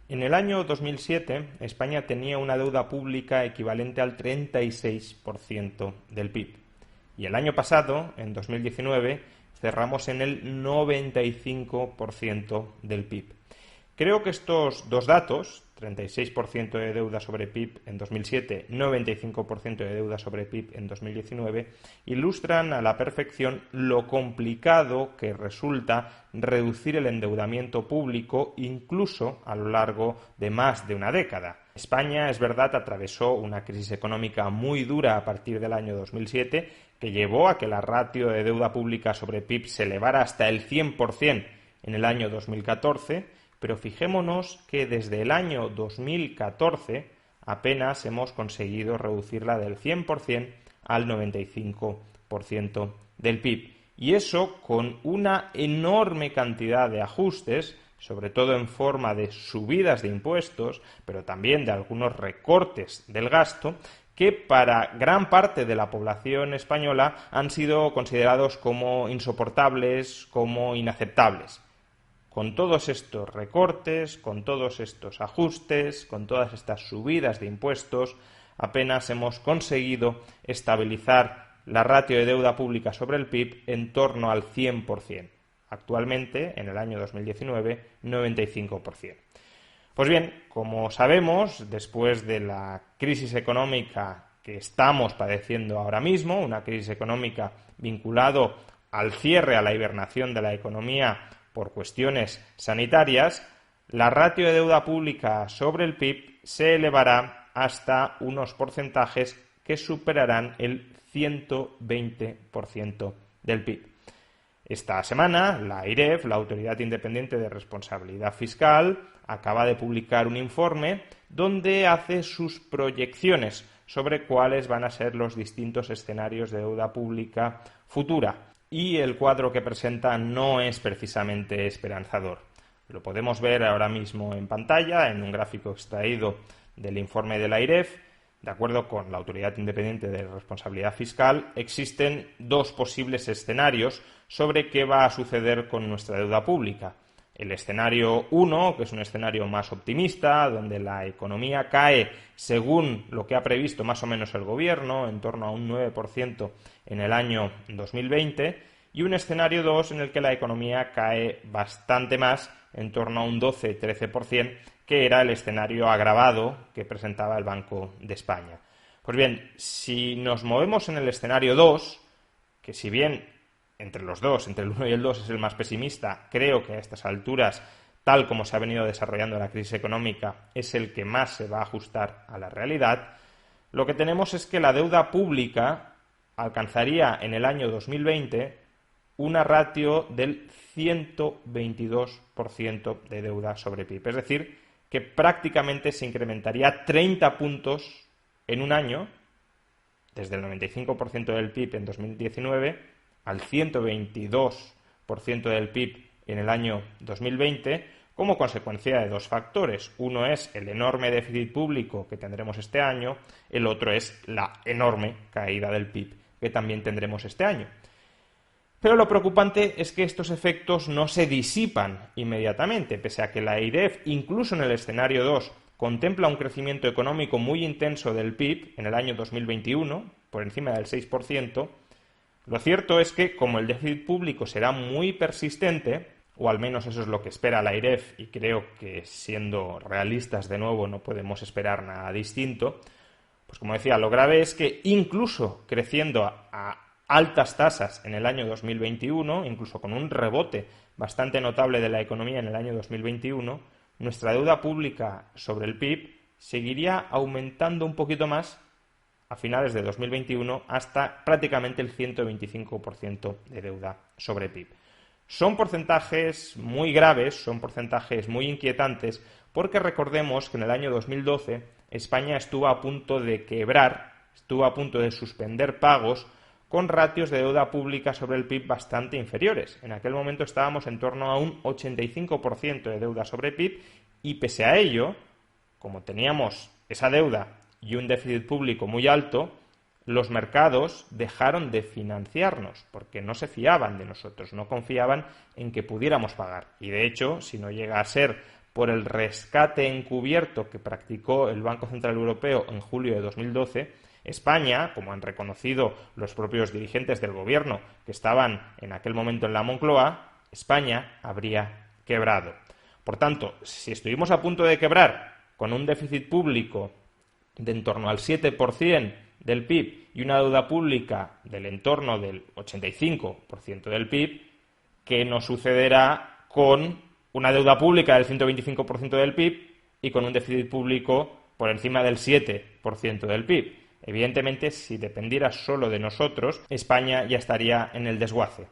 En el año 2007, España tenía una deuda pública equivalente al 36% del PIB. Y el año pasado, en 2019, cerramos en el 95% del PIB. Creo que estos dos datos, 36% de deuda sobre PIB en 2007, 95% de deuda sobre PIB en 2019, ilustran a la perfección lo complicado que resulta reducir el endeudamiento público incluso a lo largo de más de una década. España, es verdad, atravesó una crisis económica muy dura a partir del año 2007 que llevó a que la ratio de deuda pública sobre PIB se elevara hasta el 100% en el año 2014, pero fijémonos que desde el año 2014 apenas hemos conseguido reducirla del 100% al 95% del PIB. Y eso con una enorme cantidad de ajustes, sobre todo en forma de subidas de impuestos, pero también de algunos recortes del gasto, que para gran parte de la población española han sido considerados como insoportables, como inaceptables. Con todos estos recortes, con todos estos ajustes, con todas estas subidas de impuestos, apenas hemos conseguido estabilizar la ratio de deuda pública sobre el PIB en torno al 100%. Actualmente, en el año 2019, 95%. Pues bien, como sabemos, después de la crisis económica que estamos padeciendo ahora mismo, una crisis económica vinculada al cierre, a la hibernación de la economía por cuestiones sanitarias, la ratio de deuda pública sobre el PIB se elevará hasta unos porcentajes que superarán el 120% del PIB. Esta semana, la AIREF, la Autoridad Independiente de Responsabilidad Fiscal, acaba de publicar un informe donde hace sus proyecciones sobre cuáles van a ser los distintos escenarios de deuda pública futura. Y el cuadro que presenta no es precisamente esperanzador. Lo podemos ver ahora mismo en pantalla, en un gráfico extraído del informe de la AIREF. De acuerdo con la Autoridad Independiente de Responsabilidad Fiscal, existen dos posibles escenarios sobre qué va a suceder con nuestra deuda pública. El escenario 1, que es un escenario más optimista, donde la economía cae según lo que ha previsto más o menos el gobierno, en torno a un 9% en el año 2020, y un escenario 2 en el que la economía cae bastante más, en torno a un 12-13%, que era el escenario agravado que presentaba el Banco de España. Pues bien, si nos movemos en el escenario 2, que si bien entre los dos, entre el 1 y el 2 es el más pesimista, creo que a estas alturas, tal como se ha venido desarrollando la crisis económica, es el que más se va a ajustar a la realidad, lo que tenemos es que la deuda pública alcanzaría en el año 2020 una ratio del 122% de deuda sobre PIB. Es decir, que prácticamente se incrementaría 30 puntos en un año, desde el 95% del PIB en 2019 al 122% del PIB en el año 2020, como consecuencia de dos factores. Uno es el enorme déficit público que tendremos este año, el otro es la enorme caída del PIB que también tendremos este año. Pero lo preocupante es que estos efectos no se disipan inmediatamente, pese a que la AIREF, incluso en el escenario 2, contempla un crecimiento económico muy intenso del PIB en el año 2021, por encima del 6%, lo cierto es que, como el déficit público será muy persistente, o al menos eso es lo que espera la AIREF, y creo que siendo realistas de nuevo no podemos esperar nada distinto, pues como decía, lo grave es que incluso creciendo a altas tasas en el año 2021, incluso con un rebote bastante notable de la economía en el año 2021, nuestra deuda pública sobre el PIB seguiría aumentando un poquito más a finales de 2021 hasta prácticamente el 125% de deuda sobre PIB. Son porcentajes muy graves, son porcentajes muy inquietantes, porque recordemos que en el año 2012 España estuvo a punto de quebrar, estuvo a punto de suspender pagos con ratios de deuda pública sobre el PIB bastante inferiores. En aquel momento estábamos en torno a un 85% de deuda sobre PIB y pese a ello, como teníamos esa deuda y un déficit público muy alto, los mercados dejaron de financiarnos porque no se fiaban de nosotros, no confiaban en que pudiéramos pagar. Y de hecho, si no llega a ser por el rescate encubierto que practicó el Banco Central Europeo en julio de 2012, España, como han reconocido los propios dirigentes del gobierno que estaban en aquel momento en la Moncloa, España habría quebrado. Por tanto, si estuvimos a punto de quebrar con un déficit público de en torno al 7% del PIB y una deuda pública del entorno del 85% del PIB, ¿qué nos sucederá con una deuda pública del 125% del PIB y con un déficit público por encima del 7% del PIB? Evidentemente, si dependiera solo de nosotros, España ya estaría en el desguace.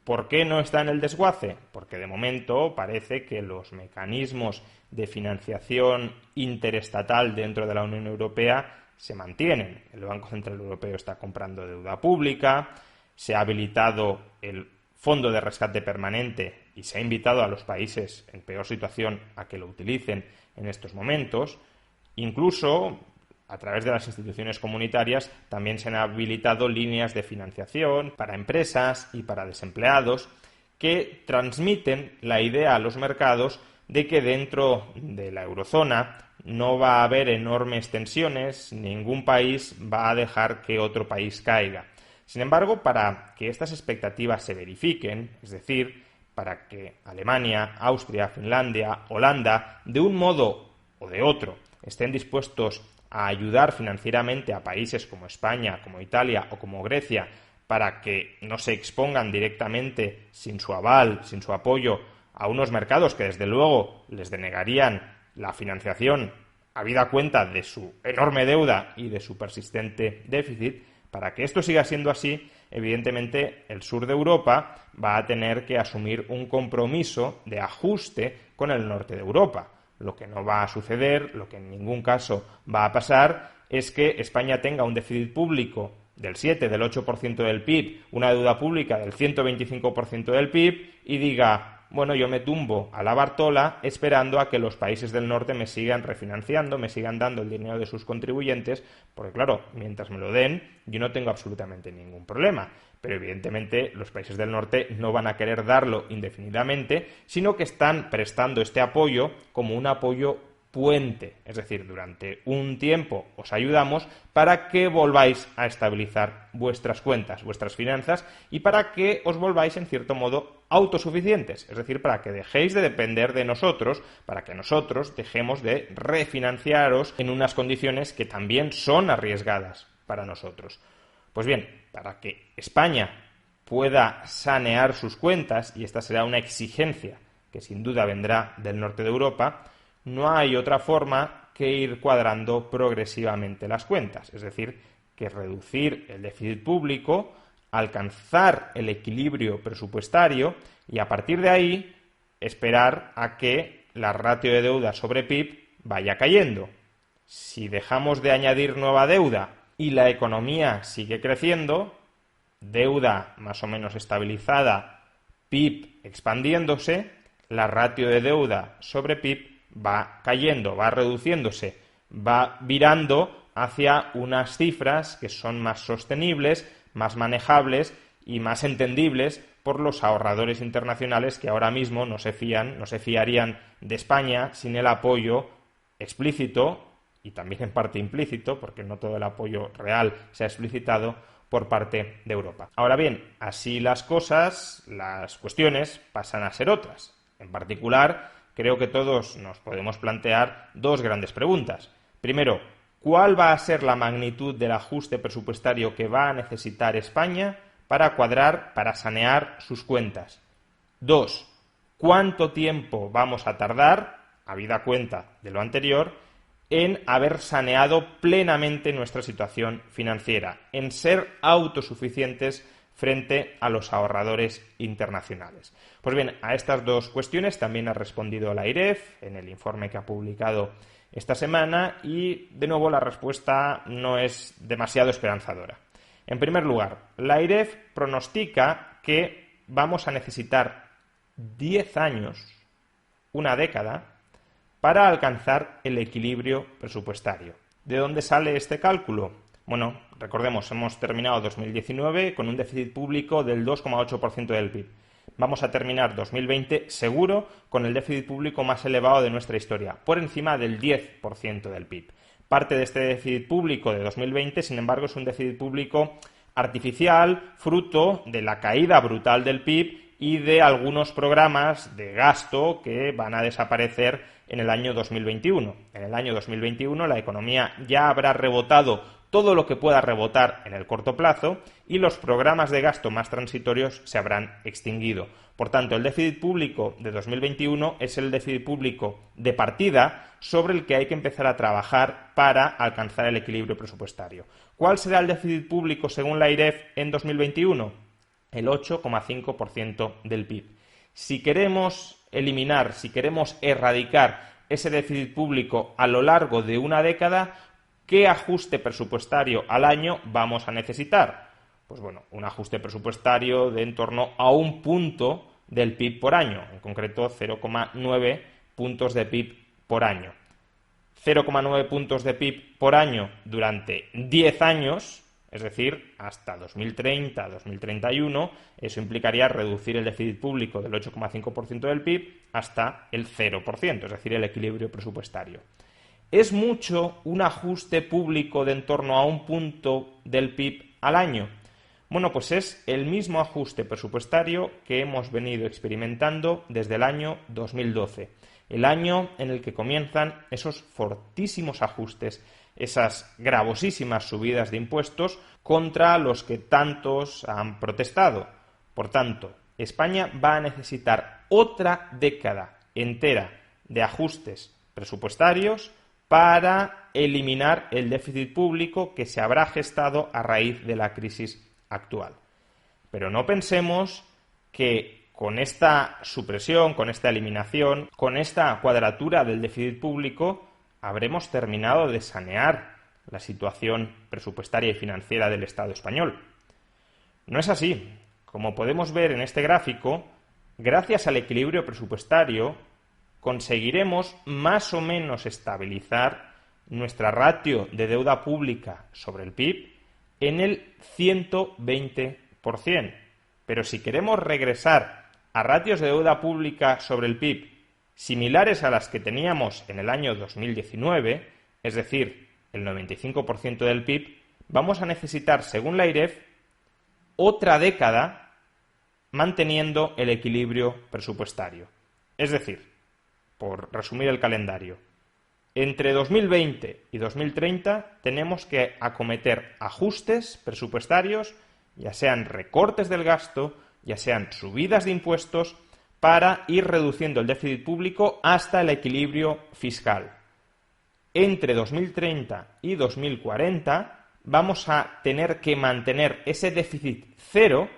¿Por qué no está en el desguace? Porque de momento parece que los mecanismos de financiación interestatal dentro de la Unión Europea se mantienen. El Banco Central Europeo está comprando deuda pública, se ha habilitado el Fondo de Rescate Permanente y se ha invitado a los países en peor situación a que lo utilicen en estos momentos. Incluso, a través de las instituciones comunitarias, también se han habilitado líneas de financiación para empresas y para desempleados que transmiten la idea a los mercados de que dentro de la eurozona no va a haber enormes tensiones, ningún país va a dejar que otro país caiga. Sin embargo, para que estas expectativas se verifiquen, es decir, para que Alemania, Austria, Finlandia, Holanda, de un modo o de otro, estén dispuestos a ayudar financieramente a países como España, como Italia o como Grecia para que no se expongan directamente sin su aval, sin su apoyo a unos mercados que desde luego les denegarían la financiación habida cuenta de su enorme deuda y de su persistente déficit. Para que esto siga siendo así, evidentemente el sur de Europa va a tener que asumir un compromiso de ajuste con el norte de Europa. Lo que no va a suceder, lo que en ningún caso va a pasar, es que España tenga un déficit público del 7, del 8% del PIB, una deuda pública del 125% del PIB y diga, bueno, yo me tumbo a la Bartola esperando a que los países del norte me sigan refinanciando, me sigan dando el dinero de sus contribuyentes, porque claro, mientras me lo den, yo no tengo absolutamente ningún problema. Pero evidentemente los países del norte no van a querer darlo indefinidamente, sino que están prestando este apoyo como un apoyo puente. Es decir, durante un tiempo os ayudamos para que volváis a estabilizar vuestras cuentas, vuestras finanzas, y para que os volváis, en cierto modo, autosuficientes. Es decir, para que dejéis de depender de nosotros, para que nosotros dejemos de refinanciaros en unas condiciones que también son arriesgadas para nosotros. Pues bien, para que España pueda sanear sus cuentas, y esta será una exigencia que sin duda vendrá del norte de Europa, no hay otra forma que ir cuadrando progresivamente las cuentas, es decir, que reducir el déficit público, alcanzar el equilibrio presupuestario y a partir de ahí esperar a que la ratio de deuda sobre PIB vaya cayendo. Si dejamos de añadir nueva deuda y la economía sigue creciendo, deuda más o menos estabilizada, PIB expandiéndose, la ratio de deuda sobre PIB va cayendo, va reduciéndose, va virando hacia unas cifras que son más sostenibles, más manejables y más entendibles por los ahorradores internacionales que ahora mismo no se fiarían de España sin el apoyo explícito y también en parte implícito, porque no todo el apoyo real se ha explicitado por parte de Europa. Ahora bien, así las cosas, las cuestiones pasan a ser otras. En particular, creo que todos nos podemos plantear dos grandes preguntas. Primero, ¿cuál va a ser la magnitud del ajuste presupuestario que va a necesitar España para cuadrar, para sanear sus cuentas? Dos, ¿cuánto tiempo vamos a tardar, habida cuenta de lo anterior, en haber saneado plenamente nuestra situación financiera, en ser autosuficientes frente a los ahorradores internacionales? Pues bien, a estas dos cuestiones también ha respondido la AIREF en el informe que ha publicado esta semana y, de nuevo, la respuesta no es demasiado esperanzadora. En primer lugar, la AIREF pronostica que vamos a necesitar 10 años, una década, para alcanzar el equilibrio presupuestario. ¿De dónde sale este cálculo? Bueno, recordemos, hemos terminado 2019 con un déficit público del 2,8% del PIB. Vamos a terminar 2020 seguro con el déficit público más elevado de nuestra historia, por encima del 10% del PIB. Parte de este déficit público de 2020, sin embargo, es un déficit público artificial, fruto de la caída brutal del PIB y de algunos programas de gasto que van a desaparecer en el año 2021. En el año 2021 la economía ya habrá rebotado todo lo que pueda rebotar en el corto plazo y los programas de gasto más transitorios se habrán extinguido. Por tanto, el déficit público de 2021 es el déficit público de partida sobre el que hay que empezar a trabajar para alcanzar el equilibrio presupuestario. ¿Cuál será el déficit público según la AIREF en 2021? El 8,5% del PIB. Si queremos eliminar, si queremos erradicar ese déficit público a lo largo de una década, ¿qué ajuste presupuestario al año vamos a necesitar? Pues bueno, un ajuste presupuestario de en torno a 1 punto del PIB por año, en concreto 0,9 puntos de PIB por año. 0,9 puntos de PIB por año durante 10 años, es decir, hasta 2030, 2031, eso implicaría reducir el déficit público del 8,5% del PIB hasta el 0%, es decir, el equilibrio presupuestario. ¿Es mucho un ajuste público de en torno a 1 punto del PIB al año? Bueno, pues es el mismo ajuste presupuestario que hemos venido experimentando desde el año 2012, el año en el que comienzan esos fortísimos ajustes, esas gravosísimas subidas de impuestos contra los que tantos han protestado. Por tanto, España va a necesitar otra década entera de ajustes presupuestarios para eliminar el déficit público que se habrá gestado a raíz de la crisis actual. Pero no pensemos que con esta supresión, con esta eliminación, con esta cuadratura del déficit público, habremos terminado de sanear la situación presupuestaria y financiera del Estado español. No es así. Como podemos ver en este gráfico, gracias al equilibrio presupuestario, conseguiremos más o menos estabilizar nuestra ratio de deuda pública sobre el PIB en el 120%. Pero si queremos regresar a ratios de deuda pública sobre el PIB similares a las que teníamos en el año 2019, es decir, el 95% del PIB, vamos a necesitar, según la AIREF, otra década manteniendo el equilibrio presupuestario. Es decir, por resumir el calendario, entre 2020 y 2030 tenemos que acometer ajustes presupuestarios, ya sean recortes del gasto, ya sean subidas de impuestos, para ir reduciendo el déficit público hasta el equilibrio fiscal. Entre 2030 y 2040 vamos a tener que mantener ese déficit cero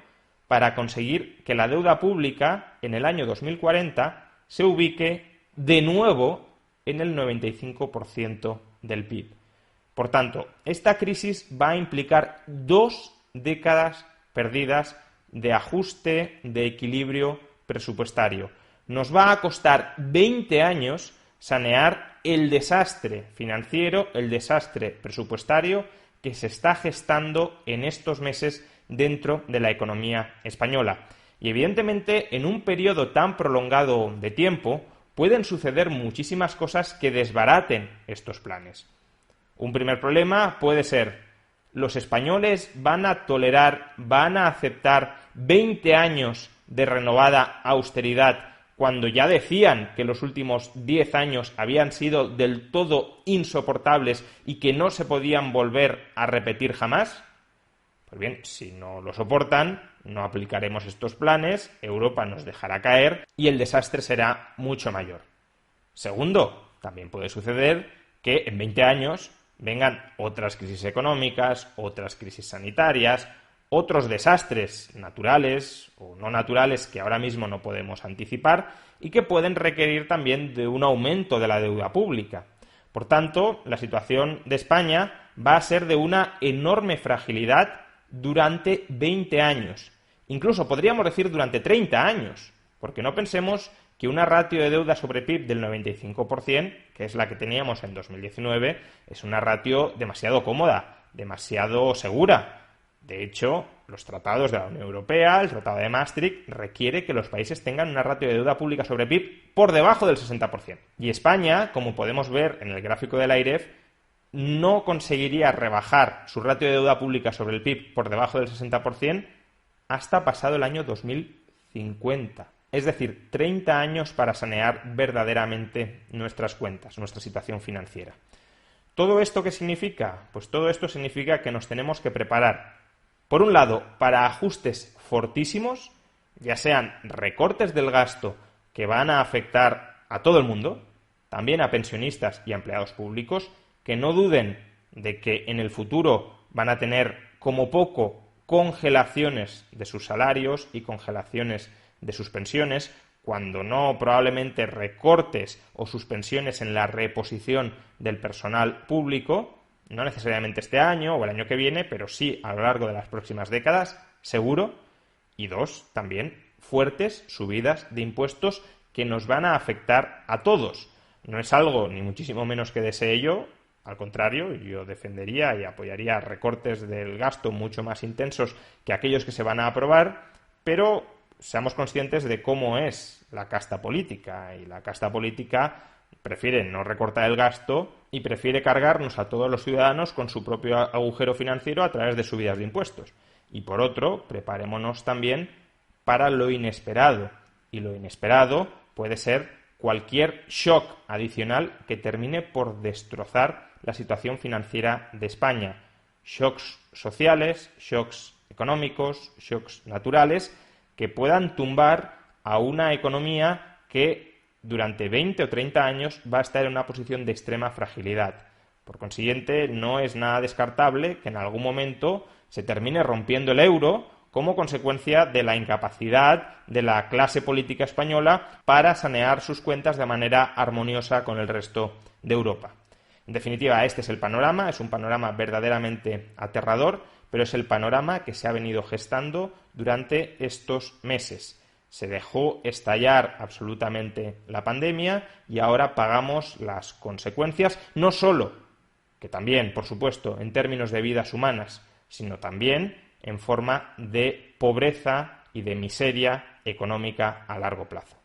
para conseguir que la deuda pública en el año 2040 se ubique de nuevo en el 95% del PIB. Por tanto, esta crisis va a implicar 2 décadas perdidas de ajuste, de equilibrio presupuestario. Nos va a costar 20 años sanear el desastre financiero, el desastre presupuestario que se está gestando en estos meses dentro de la economía española. Y evidentemente, en un periodo tan prolongado de tiempo, pueden suceder muchísimas cosas que desbaraten estos planes. Un primer problema puede ser: ¿los españoles van a tolerar, van a aceptar 20 años de renovada austeridad cuando ya decían que los últimos 10 años habían sido del todo insoportables y que no se podían volver a repetir jamás? Pues bien, si no lo soportan, no aplicaremos estos planes, Europa nos dejará caer y el desastre será mucho mayor. Segundo, también puede suceder que en 20 años vengan otras crisis económicas, otras crisis sanitarias, otros desastres naturales o no naturales que ahora mismo no podemos anticipar y que pueden requerir también de un aumento de la deuda pública. Por tanto, la situación de España va a ser de una enorme fragilidad durante 20 años. Incluso podríamos decir durante 30 años, porque no pensemos que una ratio de deuda sobre PIB del 95%, que es la que teníamos en 2019, es una ratio demasiado cómoda, demasiado segura. De hecho, los tratados de la Unión Europea, el Tratado de Maastricht, requiere que los países tengan una ratio de deuda pública sobre PIB por debajo del 60%. Y España, como podemos ver en el gráfico de la AIREF, no conseguiría rebajar su ratio de deuda pública sobre el PIB por debajo del 60% hasta pasado el año 2050. Es decir, 30 años para sanear verdaderamente nuestras cuentas, nuestra situación financiera. ¿Todo esto qué significa? Pues todo esto significa que nos tenemos que preparar, por un lado, para ajustes fortísimos, ya sean recortes del gasto que van a afectar a todo el mundo, también a pensionistas y a empleados públicos, que no duden de que en el futuro van a tener como poco congelaciones de sus salarios y congelaciones de sus pensiones, cuando no probablemente recortes o suspensiones en la reposición del personal público, no necesariamente este año o el año que viene, pero sí a lo largo de las próximas décadas, seguro. Y dos, también fuertes subidas de impuestos que nos van a afectar a todos. No es algo ni muchísimo menos que desee yo, al contrario, yo defendería y apoyaría recortes del gasto mucho más intensos que aquellos que se van a aprobar, pero seamos conscientes de cómo es la casta política, y la casta política prefiere no recortar el gasto y prefiere cargarnos a todos los ciudadanos con su propio agujero financiero a través de subidas de impuestos. Y por otro, preparémonos también para lo inesperado, y lo inesperado puede ser cualquier shock adicional que termine por destrozar la situación financiera de España. Shocks sociales, shocks económicos, shocks naturales, que puedan tumbar a una economía que durante 20 o 30 años va a estar en una posición de extrema fragilidad. Por consiguiente, no es nada descartable que en algún momento se termine rompiendo el euro como consecuencia de la incapacidad de la clase política española para sanear sus cuentas de manera armoniosa con el resto de Europa. En definitiva, este es el panorama, es un panorama verdaderamente aterrador, pero es el panorama que se ha venido gestando durante estos meses. Se dejó estallar absolutamente la pandemia y ahora pagamos las consecuencias, no solo, que también, por supuesto, en términos de vidas humanas, sino también en forma de pobreza y de miseria económica a largo plazo.